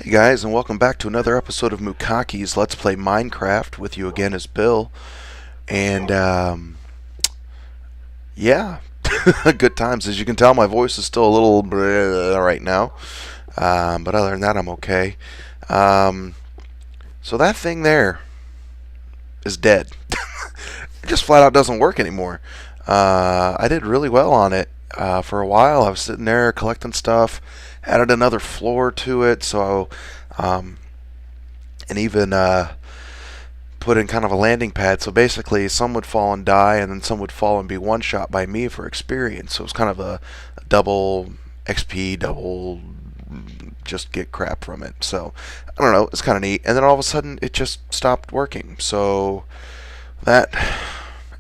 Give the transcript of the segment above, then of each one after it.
Hey guys, and welcome back to another episode of Mookake's Let's Play Minecraft. With you again is Bill, and yeah, good times. As you can tell, my voice is still a little right now, but other than that, I'm okay. Um, so that thing there is dead. It just flat out doesn't work anymore. I did really well on it for a while. I was sitting there collecting stuff, added another floor to it, so and even put in kind of a landing pad. So basically, some would fall and die, and then some would fall and be one shot by me for experience. So it was kind of a double XP, double just get crap from it. So I don't know, it's kind of neat. And then all of a sudden, it just stopped working. So that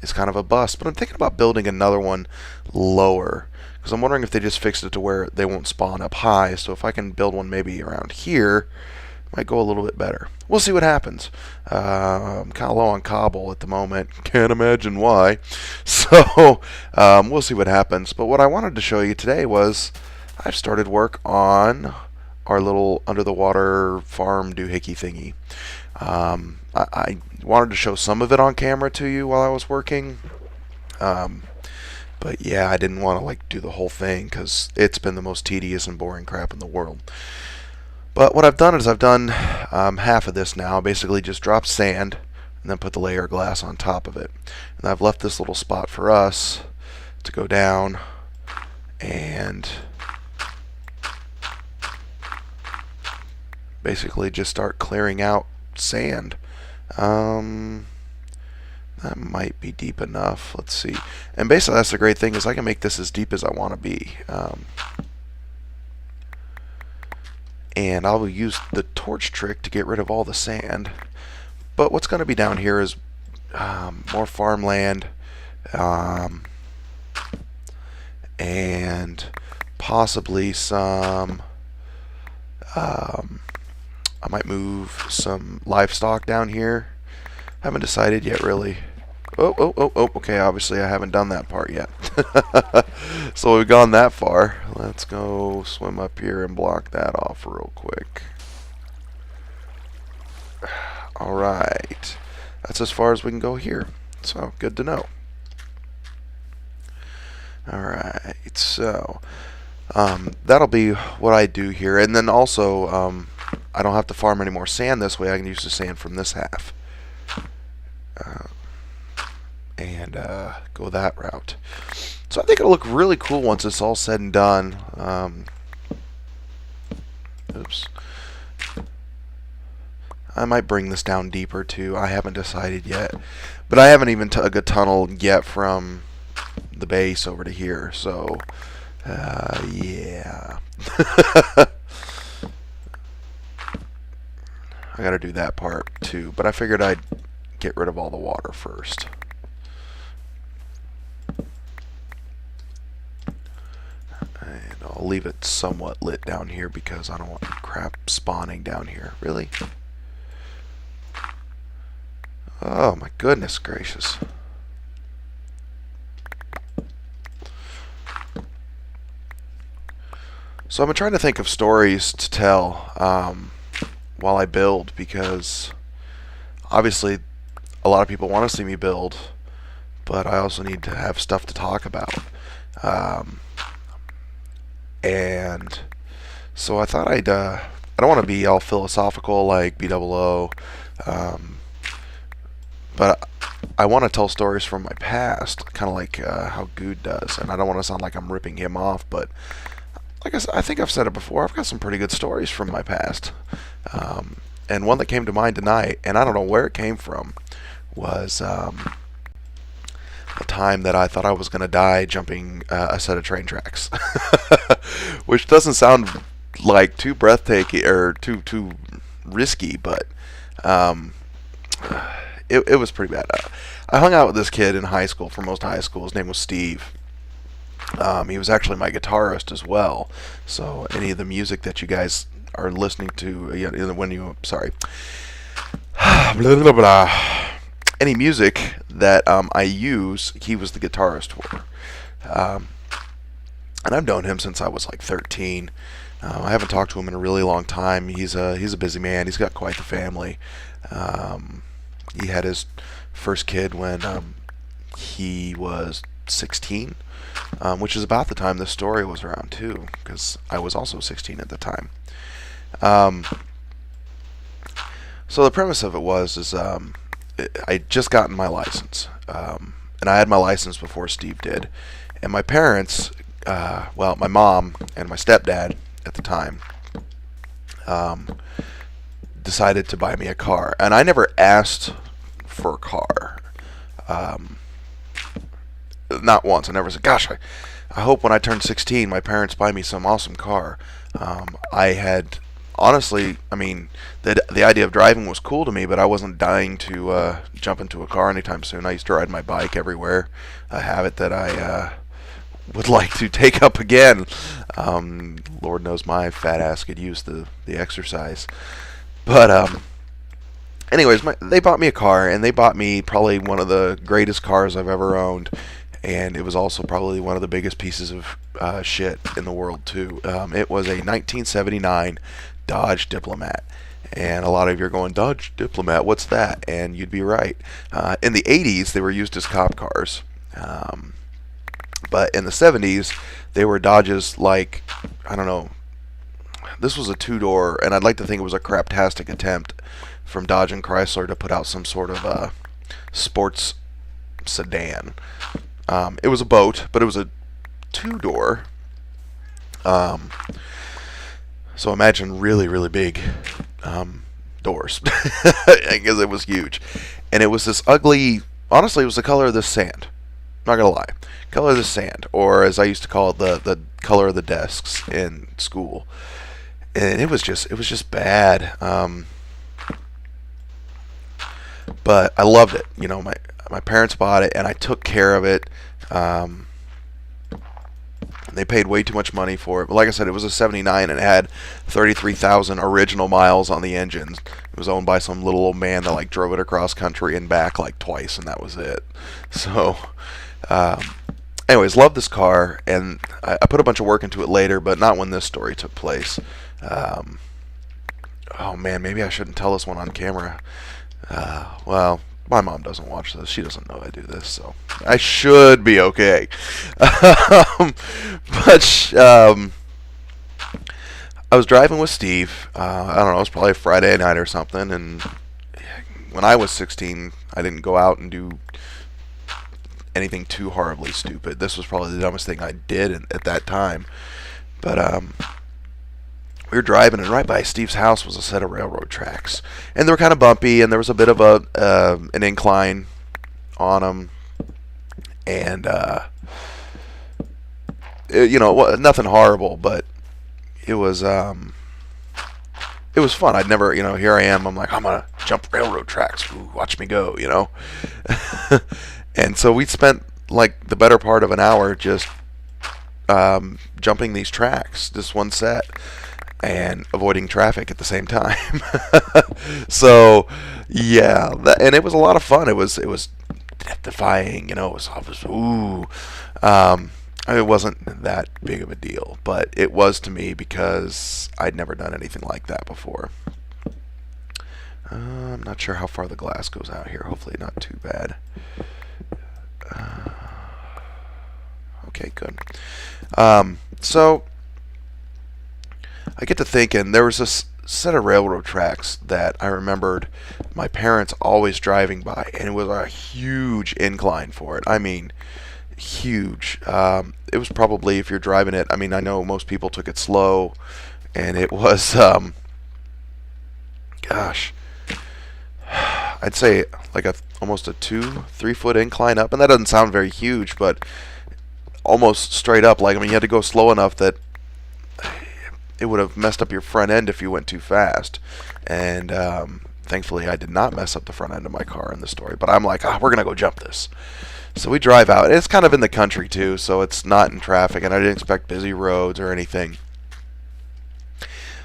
is kind of a bust. But I'm thinking about building another one lower, because I'm wondering if they just fixed it to where they won't spawn up high. So if I can build one maybe around here, it might go a little bit better. We'll see what happens. I'm kind of low on cobble at the moment. Can't imagine why. So we'll see what happens. But what I wanted to show you today was I've started work on our little under the water farm doohickey thingy. I wanted to show some of it on camera to you while I was working. But yeah, I didn't want to like do the whole thing because it's been the most tedious and boring crap in the world. But what I've done is I've done half of this now. Basically just dropped sand and then put the layer of glass on top of it. And I've left this little spot for us to go down and basically just start clearing out sand. That might be deep enough. Let's see. And basically that's the great thing, is I can make this as deep as I want to be. And I will use the torch trick to get rid of all the sand. But what's going to be down here is more farmland, and possibly some I might move some livestock down here. Haven't decided yet, really. Oh, okay, obviously I haven't done that part yet. So we've gone that far. Let's go swim up here and block that off real quick. Alright. That's as far as we can go here. So, good to know. Alright, so that'll be what I do here. And then also, I don't have to farm any more sand this way. I can use the sand from this half. And go that route. So I think it'll look really cool once it's all said and done. Oops. I might bring this down deeper too. I haven't decided yet. But I haven't even dug a tunnel yet from the base over to here. So, yeah. I gotta do that part too. But I figured I'd get rid of all the water first. And I'll leave it somewhat lit down here because I don't want crap spawning down here. Really? Oh my goodness gracious. So I've been trying to think of stories to tell while I build, because obviously a lot of people want to see me build, but I also need to have stuff to talk about. And so I thought I don't want to be all philosophical like BOO, but I want to tell stories from my past, kind of like how Good does. And I don't want to sound like I'm ripping him off, but like I think I've said it before, I've got some pretty good stories from my past. And one that came to mind tonight, and I don't know where it came from, was the time that I thought I was going to die jumping a set of train tracks. Which doesn't sound like too breathtaking or too risky, but it was pretty bad. I hung out with this kid in high school for most of high school. His name was Steve. He was actually my guitarist as well. So any of the music that you guys are listening to, blah, blah, blah. Any music that I use, he was the guitarist for. And I've known him since I was like 13. I haven't talked to him in a really long time. He's a busy man. He's got quite the family. Um, he had his first kid when he was 16, which is about the time this story was around too, because I was also 16 at the time. Um, so the premise of it was is I just gotten my license, and I had my license before Steve did, and my parents, well, my mom and my stepdad at the time, um, decided to buy me a car, and I never asked for a car. Um, Not once. I never said, "Gosh, I hope when I turn 16, my parents buy me some awesome car." I had honestly, I mean, the idea of driving was cool to me, but I wasn't dying to jump into a car anytime soon. I used to ride my bike everywhere, a habit that I would like to take up again. Lord knows my fat ass could use the exercise. But anyways, they bought me a car, and they bought me probably one of the greatest cars I've ever owned, and it was also probably one of the biggest pieces of shit in the world too. It was a 1979 Dodge Diplomat. And a lot of you are going, Dodge Diplomat, what's that? And you'd be right. In the 80s, they were used as cop cars. But in the 70s, they were Dodges like, I don't know, this was a two-door, and I'd like to think it was a craptastic attempt from Dodge and Chrysler to put out some sort of sports sedan. It was a boat, but it was a two-door. So imagine really, really big doors. I guess it was huge. And it was this ugly, honestly, it was the color of the sand. Not going to lie. Color of the sand, or as I used to call it, the color of the desks in school. And it was just bad. But I loved it. You know, my parents bought it, and I took care of it. They paid way too much money for it. But like I said, it was a 79, and it had 33,000 original miles on the engine. It was owned by some little old man that like drove it across country and back like twice, and that was it. So, anyways, loved this car, and I put a bunch of work into it later, but not when this story took place. Oh man, maybe I shouldn't tell this one on camera. Well, my mom doesn't watch this. She doesn't know I do this, so I should be okay. But I was driving with Steve. I don't know, it was probably a Friday night or something, and when I was 16, I didn't go out and do anything too horribly stupid. This was probably the dumbest thing I did at that time. But we were driving, and right by Steve's house was a set of railroad tracks, and they were kind of bumpy, and there was a bit of an incline on them, and you know, nothing horrible, but it was fun. I'd never, you know, here I am, I'm like, I'm gonna jump railroad tracks. Ooh, watch me go, you know. And so we spent like the better part of an hour just jumping these tracks, this one set, and avoiding traffic at the same time. So yeah, and it was a lot of fun. It was death defying, you know. It was ooh. It wasn't that big of a deal, but it was to me because I'd never done anything like that before. I'm not sure how far the glass goes out here. Hopefully not too bad. Okay, good. So I get to thinking, there was this set of railroad tracks that I remembered my parents always driving by, and it was a huge incline for it. I mean, huge. It was probably, if you're driving it, I mean, I know most people took it slow, and it was, gosh, I'd say like almost a 2-3 foot incline up, and that doesn't sound very huge, but almost straight up. Like, I mean, you had to go slow enough that it would have messed up your front end if you went too fast. And thankfully, I did not mess up the front end of my car in the story. But I'm like, we're gonna go jump this. So we drive out. And it's kind of in the country too, so it's not in traffic, and I didn't expect busy roads or anything.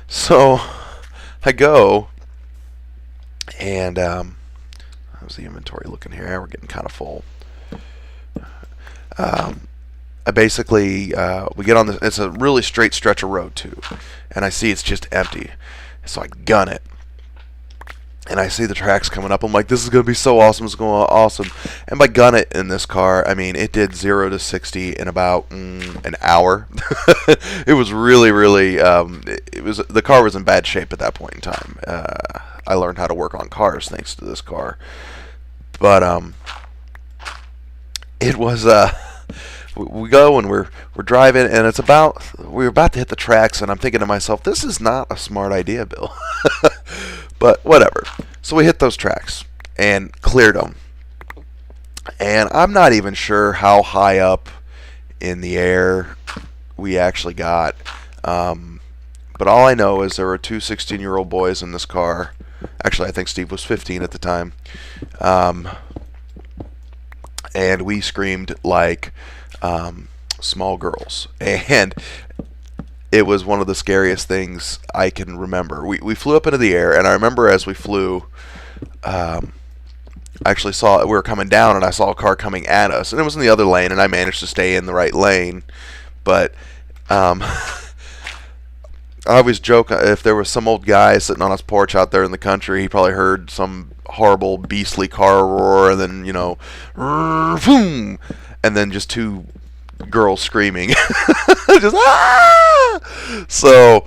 So I go, and how's the inventory looking here? We're getting kind of full. I basically we get on this. It's a really straight stretch of road too, and I see it's just empty. So I gun it, and I see the tracks coming up. I'm like, this is gonna be so awesome. It's going awesome. And by gun it in this car, I mean it did 0 to 60 in about an hour. It was really, really. It was the car was in bad shape at that point in time. I learned how to work on cars thanks to this car, but it was we go and we're driving, and we're about to hit the tracks, and I'm thinking to myself, this is not a smart idea, Bill. But whatever. So we hit those tracks and cleared them, and I'm not even sure how high up in the air we actually got, but all I know is there were two 16-year-old boys in this car. Actually, I think Steve was 15 at the time, and we screamed like small girls, and it was one of the scariest things I can remember. We flew up into the air, and I remember as we flew, I actually saw we were coming down, and I saw a car coming at us, and it was in the other lane, and I managed to stay in the right lane. But I always joke, if there was some old guy sitting on his porch out there in the country, he probably heard some horrible beastly car roar, and then boom, and then just two girls screaming, just So,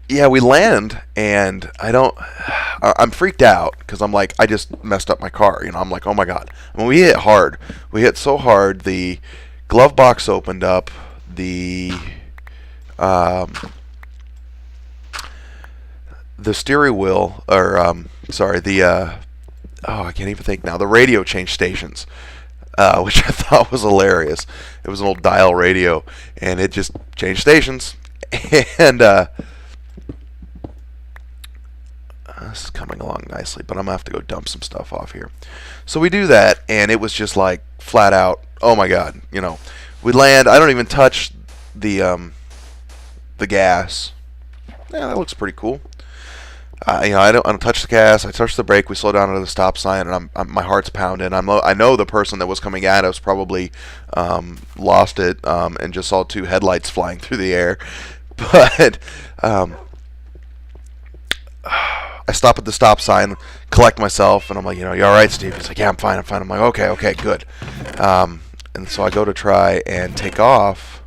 yeah, we land, and I'm freaked out because I'm like, I just messed up my car. I'm like, oh my god. When we hit hard, we hit so hard, the glove box opened up, the steering wheel, or I can't even think now. The radio changed stations, which I thought was hilarious. It was an old dial radio, and it just changed stations. And this is coming along nicely, but I'm gonna have to go dump some stuff off here. So we do that, and it was just like flat out, oh my god. We land. I don't even touch the gas. Yeah, that looks pretty cool. I don't touch the gas. I touch the brake. We slow down at the stop sign, and my heart's pounding. I know the person that was coming at us probably lost it and just saw two headlights flying through the air. But I stop at the stop sign, collect myself, and I'm like, you all right, Steve? He's like, yeah, I'm fine. I'm like, okay, good. And so I go to try and take off,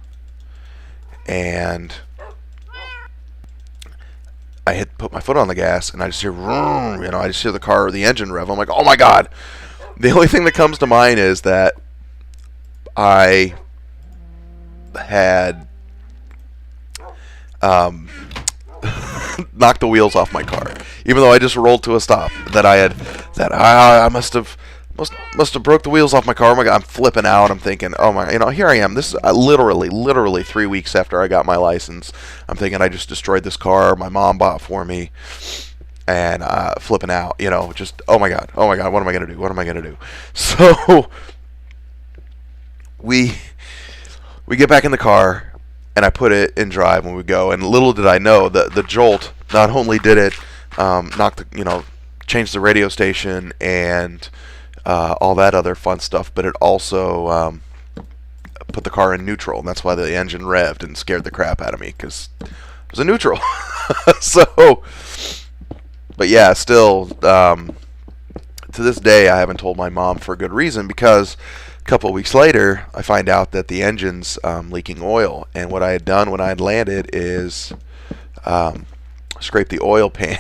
and I put my foot on the gas, and I just hear, I just hear the engine rev. I'm like, oh my god. The only thing that comes to mind is that I had knocked the wheels off my car, even though I just rolled to a stop. I must have broke the wheels off my car. Oh my god, I'm flipping out. I'm thinking, oh my, here I am. This is literally 3 weeks after I got my license. I'm thinking I just destroyed this car my mom bought for me, and flipping out. Just oh my god, what am I gonna do? So we get back in the car, and I put it in drive when we go. And little did I know that the jolt, not only did it change the radio station and all that other fun stuff, but it also put the car in neutral, and that's why the engine revved and scared the crap out of me, because it was in neutral. So, but yeah, still, to this day, I haven't told my mom, for a good reason, because a couple of weeks later, I find out that the engine's leaking oil, and what I had done when I had landed is scrape the oil pan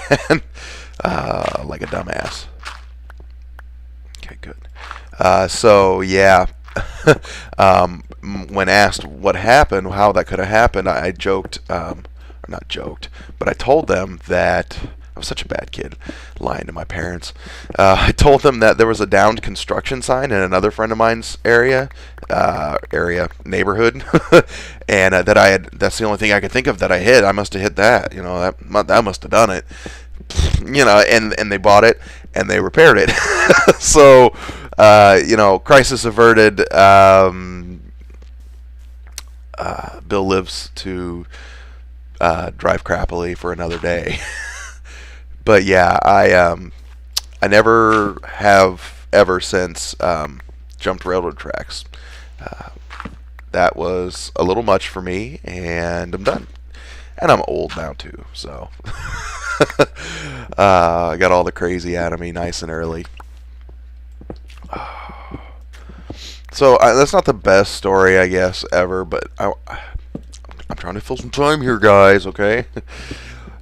like a dumbass. Okay, good. So yeah, when asked what happened, how that could have happened, I joked, or not joked, but I told them that I was such a bad kid, lying to my parents. I told them that there was a downed construction sign in another friend of mine's neighborhood, and that's the only thing I could think of that I hit. I must have hit that, that must have done it. And they bought it and they repaired it. So, crisis averted. Bill lives to drive crappily for another day. But yeah, I never have ever since jumped railroad tracks. Uh, that was a little much for me, and I'm done. And I'm old now too, so I got all the crazy out of me nice and early. So that's not the best story, I guess, ever, but I'm trying to fill some time here, guys. Okay,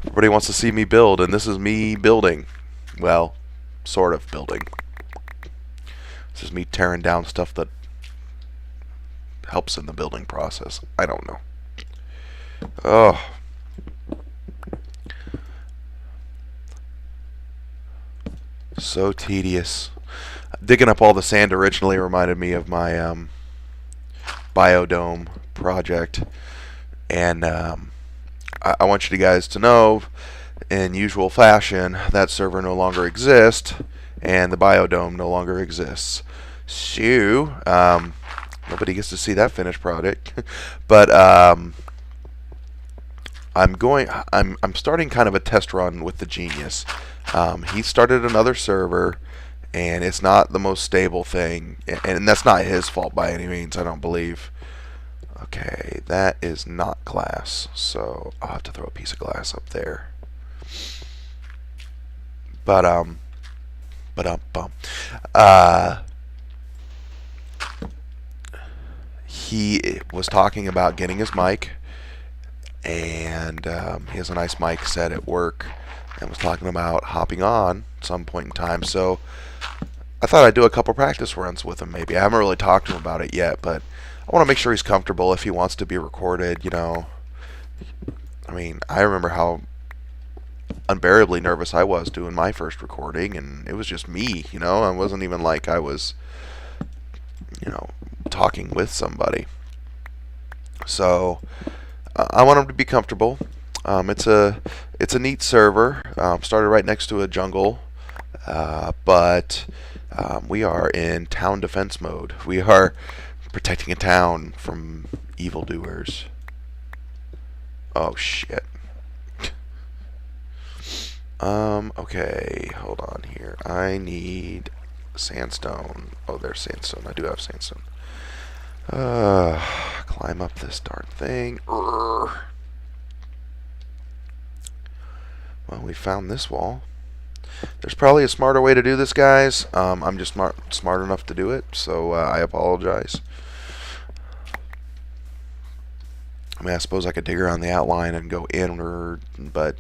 everybody wants to see me build, and this is me building. Well, sort of building. This is me tearing down stuff that helps in the building process. I don't know. Oh. So tedious. Digging up all the sand originally reminded me of my biodome project. And I want you guys to know, in usual fashion, that server no longer exists, and the biodome no longer exists. So, nobody gets to see that finished product. But I'm starting kind of a test run with the Genius. He started another server, and it's not the most stable thing, and that's not his fault by any means, I don't believe. Okay, that is not glass, so I'll have to throw a piece of glass up there. He was talking about getting his mic, and he has a nice mic set at work, and was talking about hopping on at some point in time. So I thought I'd do a couple practice runs with him. Maybe I haven't really talked to him about it yet, but I want to make sure he's comfortable if he wants to be recorded. You know, I mean, I remember how unbearably nervous I was doing my first recording, and it was just me. You know, it wasn't even like I was, talking with somebody. So I want him to be comfortable. It's a neat server. Started right next to a jungle, but we are in town defense mode. We are protecting a town from evildoers. Oh shit. Okay, hold on here. I need sandstone. Oh, there's sandstone. I do have sandstone. Climb up this darn thing. Urgh. Well, we found this wall. There's probably a smarter way to do this, guys. I'm just smart enough to do it, so I apologize. I mean, I suppose I could dig around the outline and go inward, but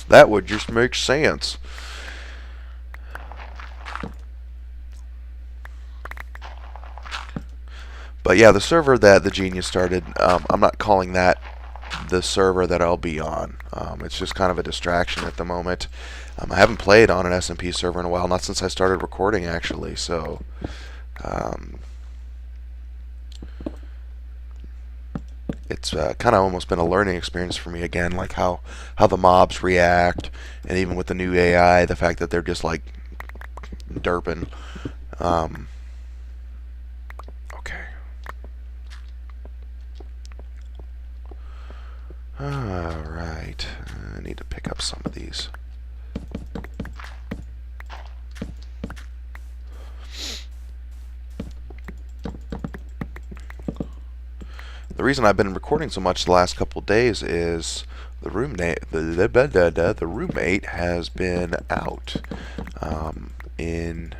that would just make sense. But yeah, the server that the Genius started, I'm not calling that the server that I'll be on. It's just kind of a distraction at the moment. I haven't played on an SMP server in a while, not since I started recording actually, so it's kind of almost been a learning experience for me again, like how the mobs react, and even with the new AI, the fact that they're just like derping. Okay. Alright, I need to pick up some of these. The reason I've been recording so much the last couple of days is the roommate has been out in.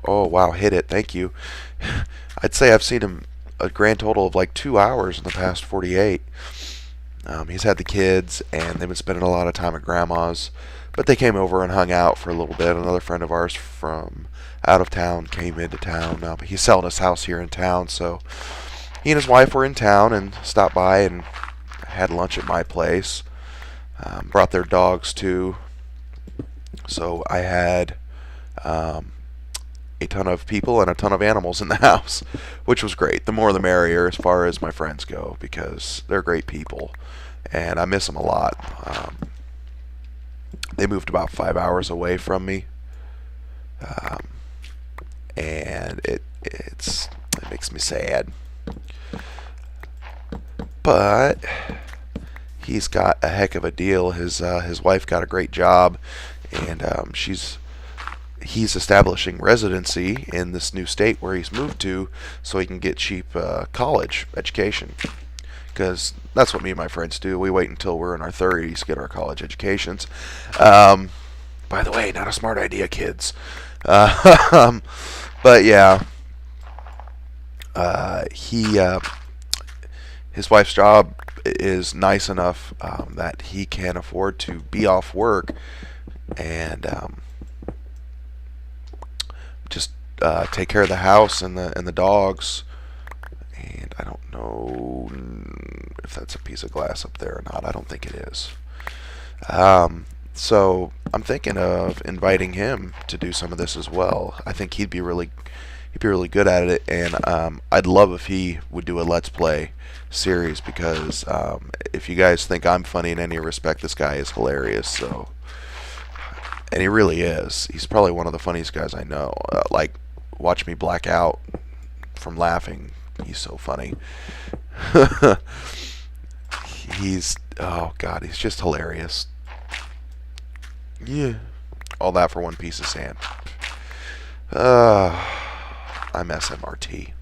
Oh wow, hit it! Thank you. I'd say I've seen him a grand total of like 2 hours in the past 48. He's had the kids, and they've been spending a lot of time at Grandma's. But they came over and hung out for a little bit. Another friend of ours from out of town came into town. But he's selling his house here in town, so he and his wife were in town and stopped by and had lunch at my place. Brought their dogs too. So I had a ton of people and a ton of animals in the house, which was great. The more the merrier as far as my friends go, because they're great people, and I miss them a lot. They moved about 5 hours away from me, and it makes me sad. But he's got a heck of a deal. His wife got a great job, and she's he's establishing residency in this new state where he's moved to so he can get cheap college education. Because that's what me and my friends do. We wait until we're in our 30s to get our college educations. By the way, not a smart idea, kids. But yeah, he his wife's job is nice enough that he can afford to be off work and just take care of the house and the dogs. And I don't know if that's a piece of glass up there or not. I don't think it is. So I'm thinking of inviting him to do some of this as well. I think he'd be really good at it, and I'd love if he would do a Let's Play series because if you guys think I'm funny in any respect, this guy is hilarious. So, and he really is. He's probably one of the funniest guys I know. Like, watch me black out from laughing. He's so funny. Oh God, he's just hilarious. Yeah. All that for one piece of sand. I'm SMRT.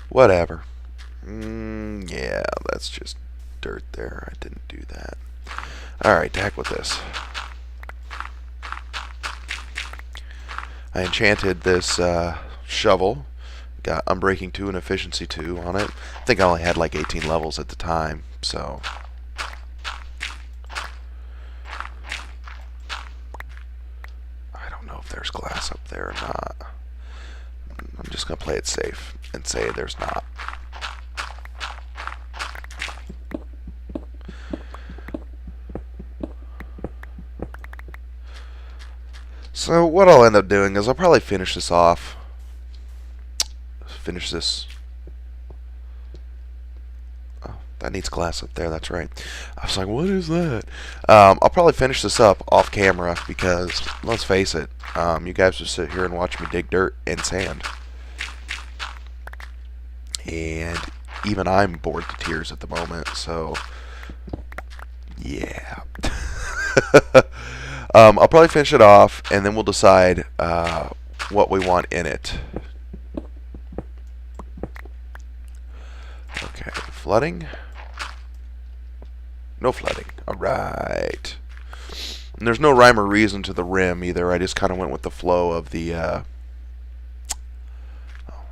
Whatever. Yeah, that's just dirt there. I didn't do that. Alright, to heck with this. I enchanted this shovel. Got Unbreaking 2 and Efficiency 2 on it. I think I only had like 18 levels at the time, so... I don't know if there's glass up there or not. I'm just going to play it safe and say there's not. So what I'll end up doing is I'll probably finish this off. Finish this. Oh, that needs glass up there, that's right. I was like, what is that? I'll probably finish this up off camera because, let's face it, you guys will sit here and watch me dig dirt and sand. And even I'm bored to tears at the moment, so yeah. I'll probably finish it off, and then we'll decide what we want in it. Okay, flooding. No flooding. Alright. And there's no rhyme or reason to the rim either. I just kind of went with the flow of the... oh,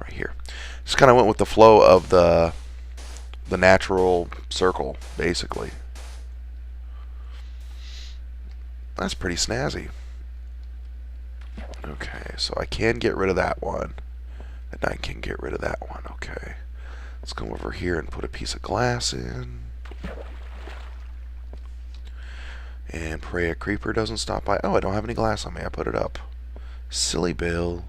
right here. Just kind of went with the flow of the natural circle, basically. That's pretty snazzy. Okay, so I can get rid of that one. And I can get rid of that one. Okay. Let's come over here and put a piece of glass in. And pray a creeper doesn't stop by. Oh, I don't have any glass on me. I put it up. Silly Bill.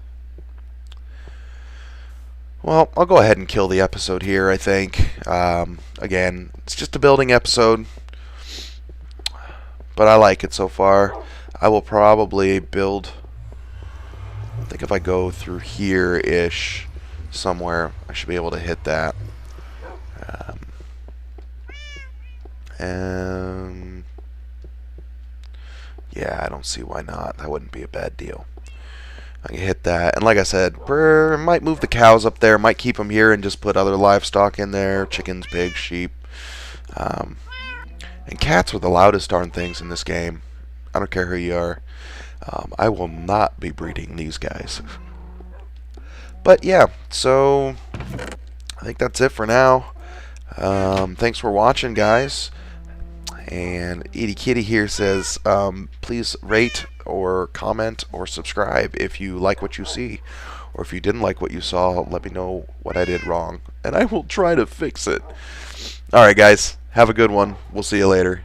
Well, I'll go ahead and kill the episode here, I think. Again, it's just a building episode. But I like it so far. I will probably build... I think if I go through here-ish somewhere, I should be able to hit that. Yeah, I don't see why not. That wouldn't be a bad deal. I can hit that. And like I said, might move the cows up there, might keep them here and just put other livestock in there. Chickens, pigs, sheep. And cats are the loudest darn things in this game. I don't care who you are. I will not be breeding these guys. But yeah, so I think that's it for now. Thanks for watching, guys. And Edie Kitty here says, please rate or comment or subscribe if you like what you see. Or if you didn't like what you saw, let me know what I did wrong. And I will try to fix it. Alright, guys. Have a good one. We'll see you later.